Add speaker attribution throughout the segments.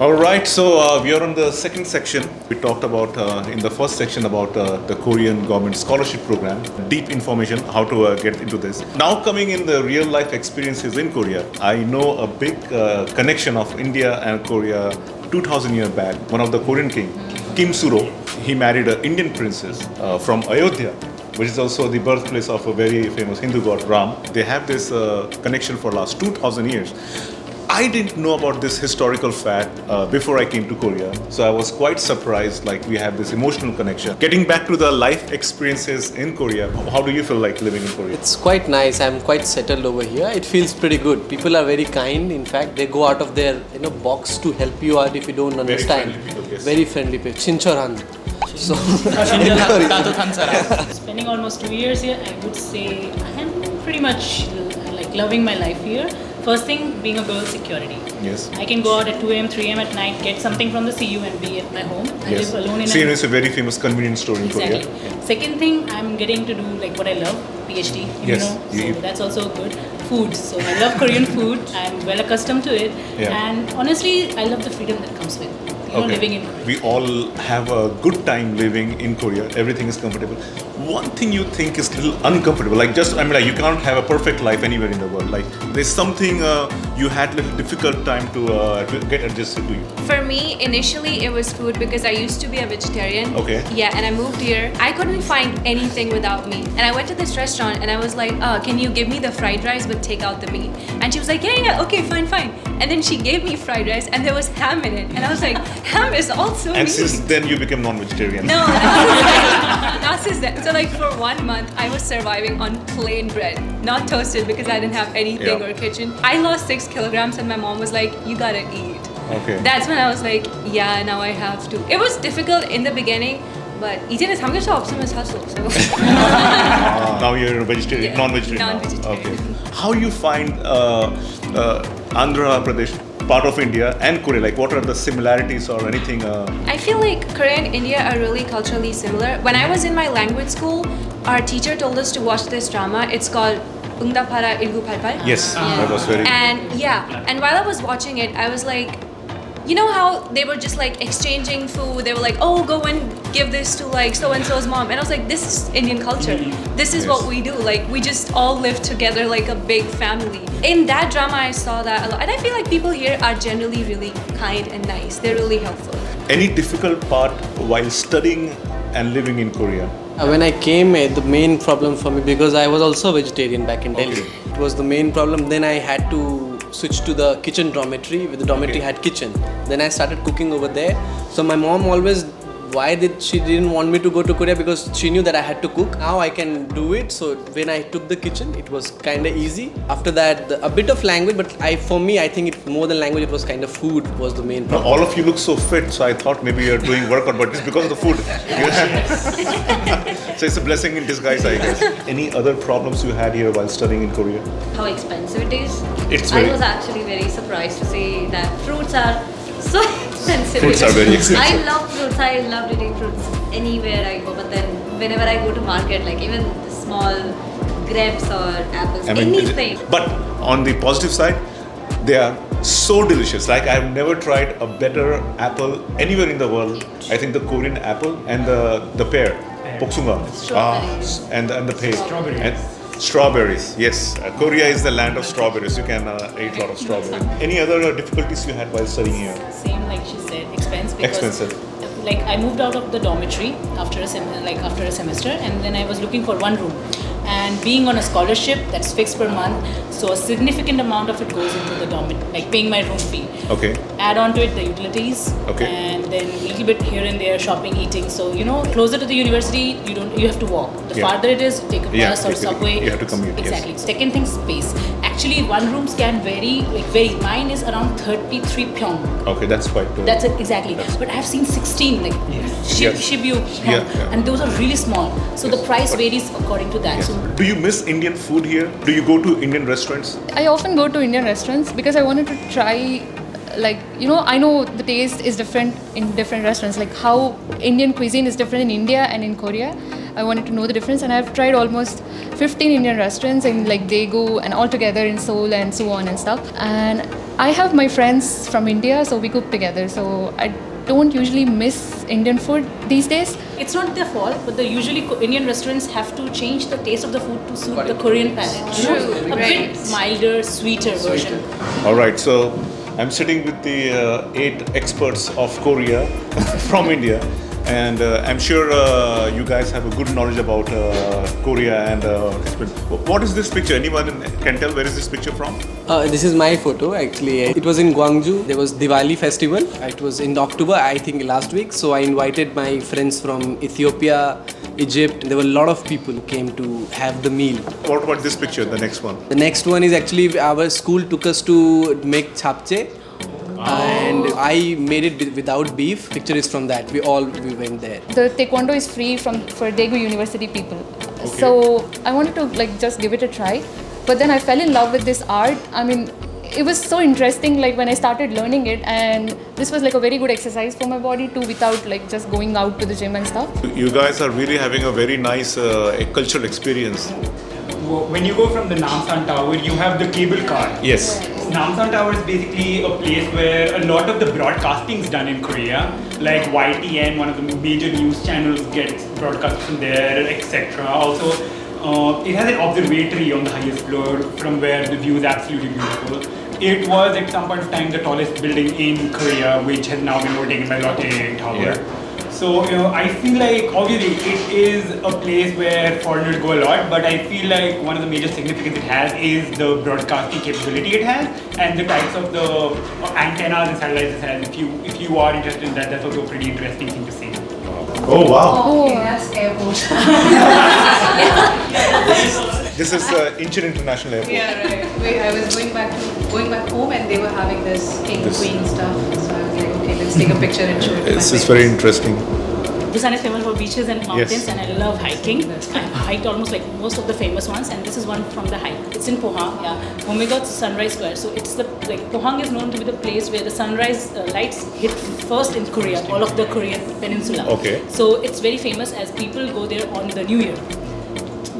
Speaker 1: All right, so we are on the second section. We talked about in the first section about the Korean government scholarship program, deep information how to get into this. Now coming in the real life experiences in Korea, I know a big connection of India and Korea. 2000 years back, one of the Korean king, Kim Suro, he married an Indian princess from Ayodhya, which is also the birthplace of a very famous Hindu god Ram. They have this connection for last 2000 years. I didn't know about this historical fact before I came to Korea, so I was quite surprised. Like we have this emotional connection. Getting back to the life experiences in Korea, how do you feel like living in Korea?
Speaker 2: It's quite nice. I'm quite settled over here. It feels pretty good. People are very kind. In fact, they go out of their box to help you out if you don't understand.
Speaker 1: Very friendly people, yes.
Speaker 2: Very friendly people. 친절한. So
Speaker 3: 따뜻한 사람. Spending almost 2 years here, I would say I am pretty much like loving my life here. First thing, being a girl, security.
Speaker 1: Yes.
Speaker 3: I can go out at 2 a.m., 3 a.m. at night, get something from the CU and be at my home. I
Speaker 1: Yes.
Speaker 3: live alone in
Speaker 1: CNU is a very famous convenience store in
Speaker 3: Exactly.
Speaker 1: Korea.
Speaker 3: Second thing, I'm getting to do like what I love, PhD.
Speaker 1: Yes.
Speaker 3: So that's also good. Food. So I love Korean food. I'm well accustomed to it.
Speaker 1: Yeah.
Speaker 3: And honestly, I love the freedom that comes with living in Korea.
Speaker 1: We all have a good time living in Korea. Everything is comfortable. One thing you think is a little uncomfortable, like you can't have a perfect life anywhere in the world. Like there's something you had a little difficult time to get adjusted to you.
Speaker 4: For me, initially it was food because I used to be a vegetarian.
Speaker 1: Okay.
Speaker 4: Yeah, and I moved here. I couldn't find anything without meat. And I went to this restaurant and I was like, can you give me the fried rice but take out the meat? And she was like, yeah, okay, fine. And then she gave me fried rice and there was ham in it. And I was like, ham is also
Speaker 1: And
Speaker 4: meat.
Speaker 1: since then you became non-vegetarian.
Speaker 4: No, not since then. So like for 1 month, I was surviving on plain bread, not toasted because I didn't have anything
Speaker 1: Yeah.
Speaker 4: or kitchen. I lost 6 kilograms and my mom was like, you gotta eat.
Speaker 1: Okay.
Speaker 4: That's when I was like, yeah, now I have to. It was difficult in the beginning, but 이제는 삼겹살 없으면 살 수 없어요.
Speaker 1: Now you're a vegetarian,
Speaker 4: Yeah,
Speaker 1: non-vegetarian. now.
Speaker 4: non-vegetarian.
Speaker 1: Okay. How you find Andhra Pradesh part of India and Korea? Like, what are the similarities or anything?
Speaker 4: I feel like Korea and India are really culturally similar. When I was in my language school, our teacher told us to watch this drama. It's called 응답하라 1988.
Speaker 1: Yes, that was very.
Speaker 4: And while I was watching it, I was like, you know how they were just like exchanging food? They were like, oh, go and give this to like so and so's mom. And I was like, this is Indian culture. This is what we do. Like, we just all live together like a big family. In that drama, I saw that a lot. And I feel like people here are generally really kind and nice. They're really helpful.
Speaker 1: Any difficult part while studying and living in Korea?
Speaker 2: when I came, the main problem for me, because I was also vegetarian back in Delhi, it was the main problem. Then I had to switch to the kitchen dormitory. The dormitory had kitchen. Then I started cooking over there. So my mom always, she didn't want me to go to Korea, because she knew that I had to cook. Now I can do it. So when I took the kitchen, it was kind of easy. After that, a bit of language, but for me, I think it more than language, it was kind of food was the main problem.
Speaker 1: Now, all of you look so fit, so I thought maybe you're doing workout, but it's because of the food. So it's a blessing in disguise, I guess. Any other problems you had here while studying in Korea?
Speaker 5: How expensive it is.
Speaker 1: It's
Speaker 5: I
Speaker 1: very-
Speaker 5: was actually very surprised to see that fruits are so expensive.
Speaker 1: Fruits are very expensive.
Speaker 5: I love fruits. I love eating fruits anywhere I go. But then whenever I go to market, like even the small grapes or apples, anything.
Speaker 1: But on the positive side, they are so delicious. Like, I've never tried a better apple anywhere in the world. I think the Korean apple and the pear, 복숭아,
Speaker 5: Strawberries.
Speaker 1: and the pear, and strawberries. Yes, Korea is the land of strawberries. You can eat a lot of strawberries. Any other difficulties you had while studying here?
Speaker 3: Same, like she said, expense. Because
Speaker 1: Expensive.
Speaker 3: Like, I moved out of the dormitory after a semester, and then I was looking for one room. And being on a scholarship that's fixed per month, so a significant amount of it goes into the dormitory, like paying my room fee.
Speaker 1: Okay.
Speaker 3: Add on to it the utilities,
Speaker 1: Okay.
Speaker 3: and then a little bit here and there, shopping, eating. So closer to the university, you have to walk. The
Speaker 1: Yeah.
Speaker 3: farther it is, take a
Speaker 1: Yeah,
Speaker 3: bus or
Speaker 1: basically,
Speaker 3: subway.
Speaker 1: you have to commute, yes.
Speaker 3: Exactly. Second thing, space. Actually, one rooms can vary. Mine is around 33 pyong.
Speaker 1: Okay, that's quite good.
Speaker 3: That's it, exactly. But I have seen 16, like
Speaker 1: Yes.
Speaker 3: Shibu,
Speaker 1: Yeah, yeah.
Speaker 3: and those are really small. So the price varies according to that.
Speaker 1: Yes.
Speaker 3: So
Speaker 1: Do you miss Indian food here? Do you go to Indian restaurants?
Speaker 6: I often go to Indian restaurants because I wanted to try, I know the taste is different in different restaurants, like how Indian cuisine is different in India and in Korea. I wanted to know the difference, and I've tried almost 15 Indian restaurants in like Daegu and all together in Seoul and so on and stuff. And I have my friends from India, so we cook together. So I don't usually miss Indian food these days.
Speaker 3: It's not their fault, but usually Indian restaurants have to change the taste of the food to suit the Korean palate.
Speaker 4: True,
Speaker 3: A bit milder, sweeter version.
Speaker 1: All right, so I'm sitting with the 8 experts of Korea from India, and I'm sure you guys have a good knowledge about Korea. And what is this picture? Anyone can tell where is this picture from?
Speaker 2: This is my photo actually. It was in Gwangju. There was Diwali festival. It was in October, I think last week. So I invited my friends from Ethiopia, Egypt. There were a lot of people who came to have the meal.
Speaker 1: What about this picture, the next one?
Speaker 2: The next one is actually our school took us to make chapche. And I made it without beef. Picture is from that. We went there.
Speaker 6: The taekwondo is free for Daegu University people. So I wanted to like just give it a try. But then I fell in love with this art. I mean, it was so interesting like when I started learning it, and this was like a very good exercise for my body too, without like just going out to the gym and stuff.
Speaker 1: You guys are really having a very nice cultural experience.
Speaker 7: When you go from the Namsan Tower, you have the cable car.
Speaker 1: Yes.
Speaker 7: Namsan Tower is basically a place where a lot of the broadcasting is done in Korea. Like YTN, one of the major news channels, gets broadcast from there, etc. Also, it has an observatory on the highest floor from where the view is absolutely beautiful. It was at some point of time the tallest building in Korea, which has now been overtaken by Lotte Tower.
Speaker 1: Yeah.
Speaker 7: So, I feel like obviously it is a place where foreigners go a lot, but I feel like one of the major significance it has is the broadcasting capability it has and the types of the antennas and satellites it has. If you are interested in that, that's also a pretty interesting thing to see.
Speaker 1: Oh wow!
Speaker 6: Oh,
Speaker 3: Yes, airport.
Speaker 1: This is Incheon International Airport.
Speaker 8: Yeah, right. I was going back home, and they were having this king queen stuff. So I was like, okay, let's take a picture and show it. To
Speaker 1: This
Speaker 8: my
Speaker 1: is very
Speaker 8: parents.
Speaker 1: interesting.
Speaker 3: Busan is famous for beaches and mountains,
Speaker 1: Yes.
Speaker 3: and I love hiking. I've hiked almost like most of the famous ones, and this is one from the hike. It's in Pohang, yeah. Omega Sunrise Square. So it's Pohang is known to be the place where the sunrise lights hit first in Korea, all of the Korean peninsula.
Speaker 1: Okay.
Speaker 3: So it's very famous as people go there on the New Year.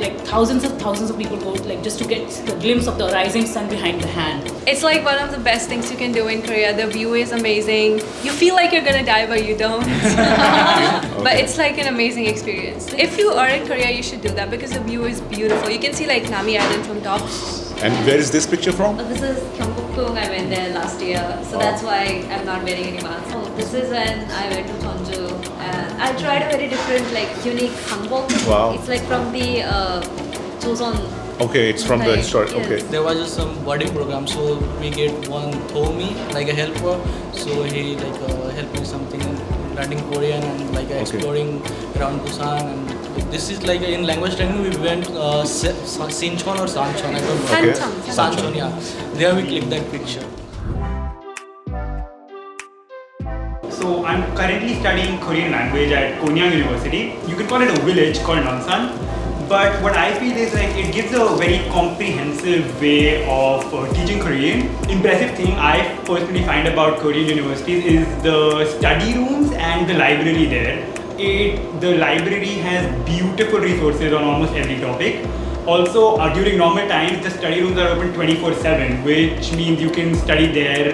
Speaker 3: Like thousands of people go like just to get the glimpse of the rising sun behind the hand.
Speaker 4: It's like one of the best things you can do in Korea. The view is amazing. You feel like you're gonna die, but you don't. But it's like an amazing experience. If you are in Korea, you should do that because the view is beautiful. You can see like Nami Island from top.
Speaker 1: And where is this picture from?
Speaker 5: This is Gyeongbokgung. I went there last year, so that's why I'm not wearing any mask. Oh, this is when I went to Jeonju, and I tried a very different, like, unique hanbok.
Speaker 1: Wow.
Speaker 5: It's like from the Joseon.
Speaker 1: Okay, it's from the historic.
Speaker 5: Yes.
Speaker 1: Okay.
Speaker 9: There was just some budding program, so we get one Thomi, like a helper. So he helped me something learning Korean and exploring around Busan. And this is like in language training. We went Sinchon or Sanchon, I don't know.
Speaker 1: Okay.
Speaker 9: Sanchon, yeah. There we clicked that picture.
Speaker 7: So I'm currently studying Korean language at Konyang University. You can call it a village called Namsan. But what I feel is like it gives a very comprehensive way of teaching Korean. Impressive thing I personally find about Korean universities is the study rooms and the library there. The library has beautiful resources on almost every topic. Also, during normal times, the study rooms are open 24/7, which means you can study there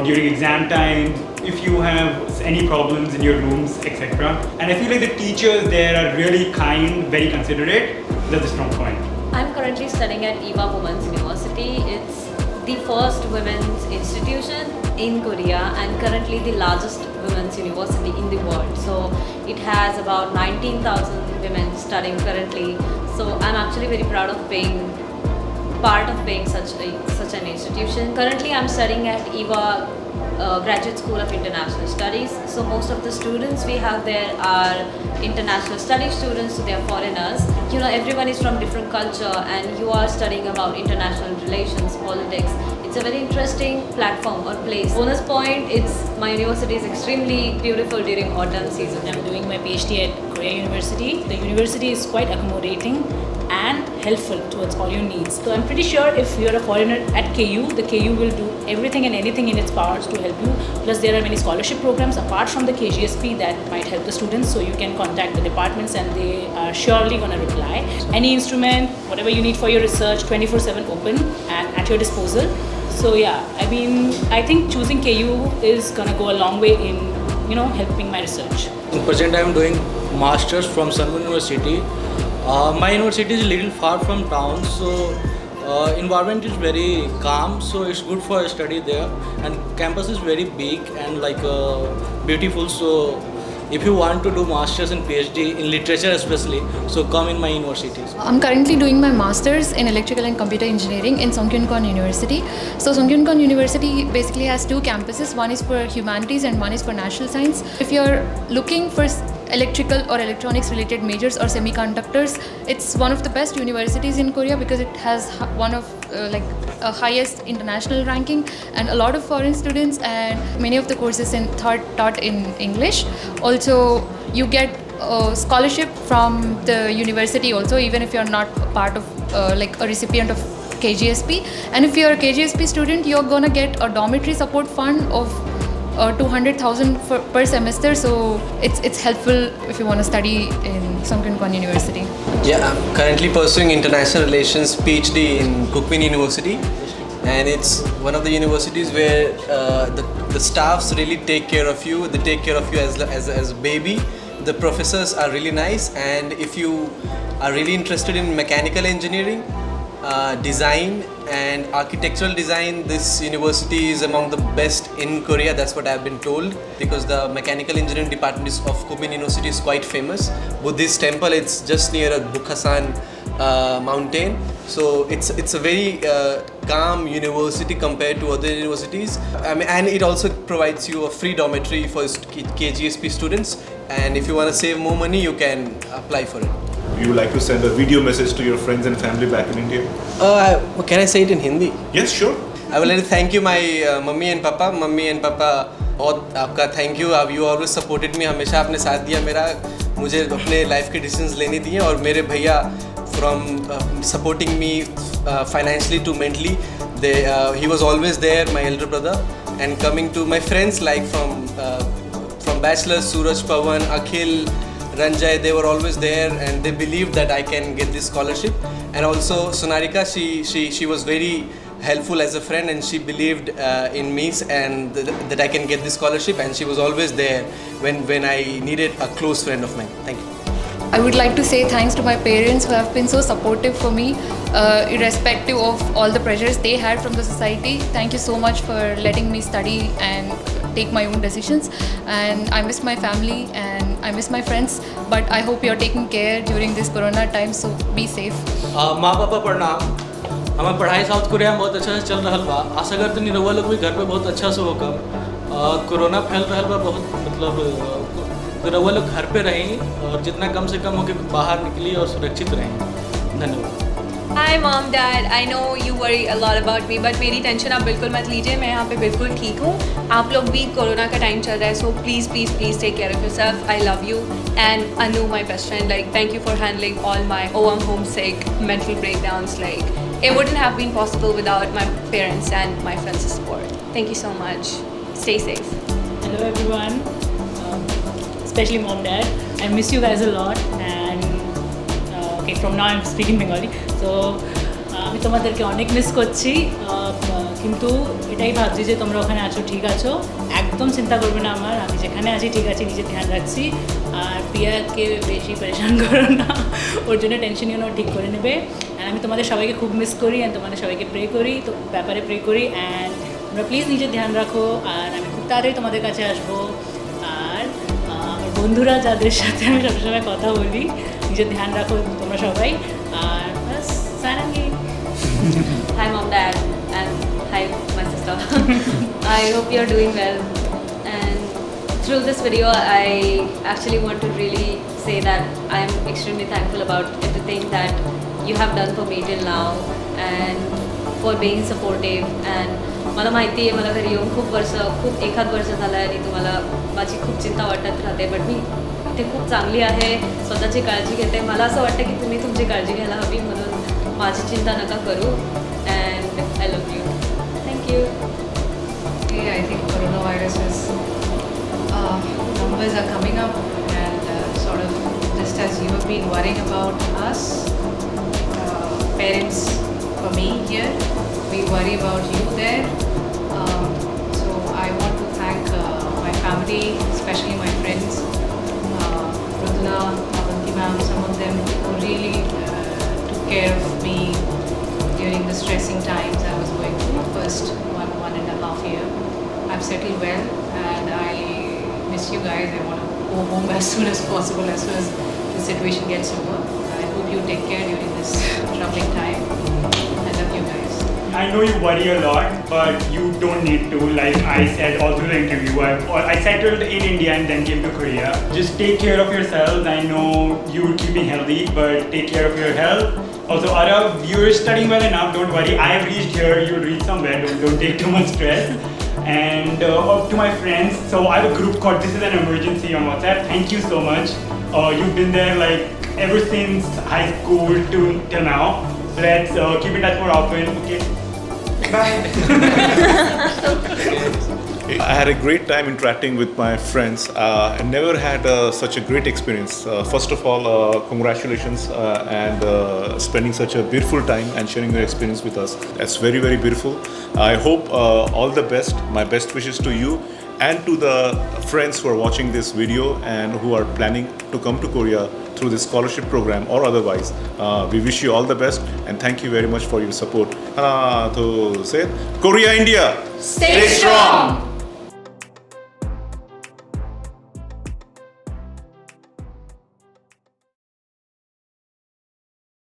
Speaker 7: during exam time, if you have any problems in your rooms, etc. And I feel like the teachers there are really kind, very considerate. That's a strong point.
Speaker 5: I'm currently studying at Eva Women's University. It's the first women's institution in Korea and currently the largest women's university in the world. So it has about 19,000 women studying currently. So I'm actually very proud of being part of being such an institution. Currently I'm studying at Eva Graduate School of International Studies. So most of the students we have there are international studies students, so they are foreigners. You know, everyone is from different culture and you are studying about international relations, politics. It's a very interesting platform or place. Bonus point, my university is extremely beautiful during autumn season.
Speaker 3: I'm doing my PhD at Korea University. The university is quite accommodating. and helpful towards all your needs. So I'm pretty sure if you're a foreigner at KU, the KU will do everything and anything in its powers to help you. Plus there are many scholarship programs apart from the KGSP that might help the students, so you can contact the departments and they are surely going to reply. Any instrument, whatever you need for your research, 24/7 open and at your disposal. So yeah, I mean, I think choosing KU is going to go a long way in, helping my research.
Speaker 9: In present, I am doing masters from Sunburn University. My university is a little far from town, so environment is very calm, so it's good for study there. And campus is very big and beautiful. So if you want to do masters and PhD in literature especially, so come in my universities.
Speaker 6: I'm currently doing my master's in electrical and computer engineering in Songkyunkwan University. So Songkyunkwan University basically has two campuses. One is for humanities and one is for natural science. If you're looking for electrical or electronics related majors or semiconductors, it's one of the best universities in Korea because it has one of highest international ranking and a lot of foreign students, and many of the courses taught in English. Also, you get scholarship from the university also, even if you're not part of a recipient of KGSP. And if you're a KGSP student, you're gonna get a dormitory support fund of 200,000 per semester, so it's helpful if you want to study in Songkyunkwan University.
Speaker 2: Yeah, I'm currently pursuing international relations PhD in Kookmin University, and it's one of the universities where the staffs really take care of you. They take care of you as a baby. The professors are really nice, and if you are really interested in mechanical engineering, design and architectural design, this university is among the best in Korea. That's what I've been told, because the mechanical engineering department of Kookmin University is quite famous. Buddhist temple, it's just near a Bukhasan mountain, so it's a very calm university compared to other universities. And it also provides you a free dormitory for KGSP students, and if you want to save more money, you can apply for it.
Speaker 1: You would like to send a video message to your friends and family back in India?
Speaker 2: Can I say it in Hindi?
Speaker 1: Yes, sure.
Speaker 2: I would like to thank you, my mummy and papa. Mummy and papa, बहुत आपका thank you. You always supported me. हमेशा आपने साथ दिया मेरा, मुझे अपने life के डिसीजंस लेने दिए. और मेरे भैया from supporting me financially to mentally, he was always there, my elder brother. And coming to my friends, like from bachelors, Suraj, Pawan, Akhil, Ranjay, they were always there, and they believed that I can get this scholarship. And also Sonarika, she was very helpful as a friend, and she believed in me and that I can get this scholarship, and she was always there when I needed a close friend of mine. Thank you.
Speaker 6: I would like to say thanks to my parents who have been so supportive for me, irrespective of all the pressures they had from the society. Thank you so much for letting me study and take my own decisions. And I miss my family and I miss my friends, but I hope you're taking care during this corona time, so be safe.
Speaker 9: माँ पापा प्रणाम. हमार पढ़ाई south Korea में बहुत अच्छा से चल रहा बा. आशा करते नहीं रहुआ लोग भी घर पे बहुत अच्छा से होगा. कोरोना फैल रहा बा बहुत, मतलब रहुआ लोग घर पे रहें और जितना कम से कम हो के बाहर निकलिए और सुरक्षित रहें. धन्यवाद.
Speaker 4: Hi mom, dad. I know you worry a lot about me, but मेरी टेंशन आप बिल्कुल मत लीजिए. मैं यहाँ पे बिल्कुल ठीक हूँ. आप लोग भी कोरोना का टाइम चल रहा है, so please take care of yourself. I love you. And Anu, my best friend, thank you for handling all my I'm homesick, mental breakdowns. It wouldn't have been possible without my parents and my friends' support. Thank you so much. Stay safe.
Speaker 3: Hello everyone, especially mom, dad. I miss you guys a lot, and okay, from now I'm speaking Bengali. So আমি তোমাদেরকে অনেক miss করছি, কিন্তু এটাই ভাবছি যে তোমরা ওখানে আছো, ঠিক আছো, একদম চিন্তা করবে না আমার, আমি যেখানে আছি ঠিক আছি, নিজের ধ্যান রাখছি, আর প্রিয়াকে বেশি পরেশান করো না, ওর জন্য টেনশন নিও না, ও ঠিক করে নেবে। অ্যান্ড আমি তোমাদের সবাইকে খুব মিস করি, অ্যান্ড তোমাদের সবাইকে প্রে করি, তো ব্যাপারে প্রে করি, অ্যান্ড তোমরা প্লিজ নিজের ধ্যান রাখো, আর আমি খুব তাড়াতাড়ি তোমাদের কাছে আসবো। আর আমার বন্ধুরা যাদের সাথে আমি সবসময় কথা বলি, নিজের ধ্যান রাখো তোমরা সবাই, আর বাস Sarangi.
Speaker 5: Hi mom, dad, and hi my sister. I hope you're doing well. And through this video, I actually want to really say that I am extremely thankful about everything that you have done for me till now, and for being supportive. And मला माहिती आहे, मला घरी येऊन खूप एखाद वर्ष झालं आणि तुम्हाला माझी खूप चिंता वाटत राहते, बट मी इथे खूप चांगली आहे, स्वतःची काळजी घेते. मला असं वाटतं की तुम्ही तुमची काळजी घ्यायला हवी, म्हणून माझी चिंता नका करू. And I love you. Thank you.
Speaker 8: Yeah, I think coronavirus is numbers are coming up, and sort of just as you have been worrying about us, parents, for me here, we worry about you there. So I want to thank my family, especially my friends, Rudula, Avanti ma'am, some of them who really took care of me during the stressing times I was going through the first one and a half year. I've settled well, and I miss you guys. I want to go home as soon as possible, as soon as the situation gets over. I hope you take care during this troubling time. I love you guys.
Speaker 7: I know you worry a lot, but you don't need to. Like I said all through the interview, I settled in India and then came to Korea. Just take care of yourselves. I know you're keeping healthy, but take care of your health. Also, Arav, you're studying well enough. Don't worry. I have reached here. You'll reach somewhere. Don't take too much stress. And to my friends, so I have a group called This Is an Emergency on WhatsApp. Thank you so much. You've been there like ever since high school till now. Let's keep in touch more often. Okay. Bye.
Speaker 1: I had a great time interacting with my friends. I never had such a great experience. First of all, congratulations and spending such a beautiful time and sharing your experience with us. That's very, very beautiful. I hope all the best. My best wishes to you and to the friends who are watching this video and who are planning to come to Korea through this scholarship program or otherwise. We wish you all the best and thank you very much for your support. To say, Korea, India,
Speaker 4: Stay strong.